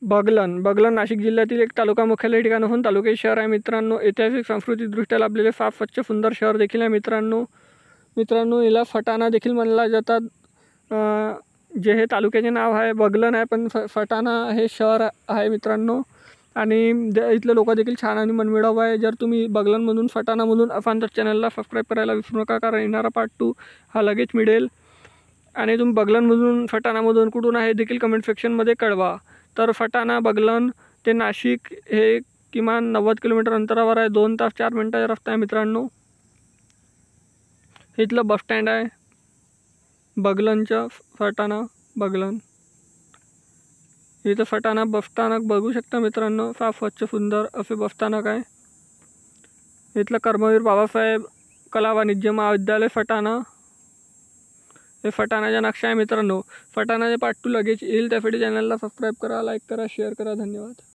बगलन नाशिक जिल्ह्यातील एक तालुका मुख्यालय ठिकाण असून तालुक्याचे शहर आहे मित्रांनो। ऐतिहासिक सांस्कृतिकदृष्ट्या लाभलेले साफ स्वच्छ सुंदर शहर देखील आहे मित्रांनो याला फटाणा देखील म्हणला जातात। जे हे तालुक्याचे नाव आहे बगलन आहे, पण फटाणा हे शहर आहे मित्रांनो। आणि इथले लोक देखील छान आणि मनमिळाऊ आहे। जर तुम्ही बगलनमधून फटाणामधून असाल तर चॅनलला सबस्क्राईब करायला विसरू नका, कारण येणारा पार्ट 2 हा लगेच मिळेल। आणि तुम्ही बगलनमधून फटाणामधून कुठून आहे देखील कमेंट सेक्शनमध्ये कळवा। तर फटाणा बगलन ते नाशिक हे किमान 90 किलोमीटर अंतरावर आहे। 2 तास 4 मिनिटाचा रस्ता आहे मित्रांनो। इथलं बस स्टँड आहे बगलनचं, फटाणा बगलन। इथं फटाणा बसस्थानक बघू शकता मित्रांनो, साफ स्वच्छ सुंदर असे बसस्थानक आहे। इथलं कर्मवीर बाबासाहेब कला वाणिज्य महाविद्यालय फटाणा, हे फटाणाचा नक्षा आहे मित्रांनो। फटाणाचे पार्ट 2 लगेच येईल, त्यासाठी चॅनलला सबस्क्राईब करा, लाईक करा, शेअर करा। धन्यवाद।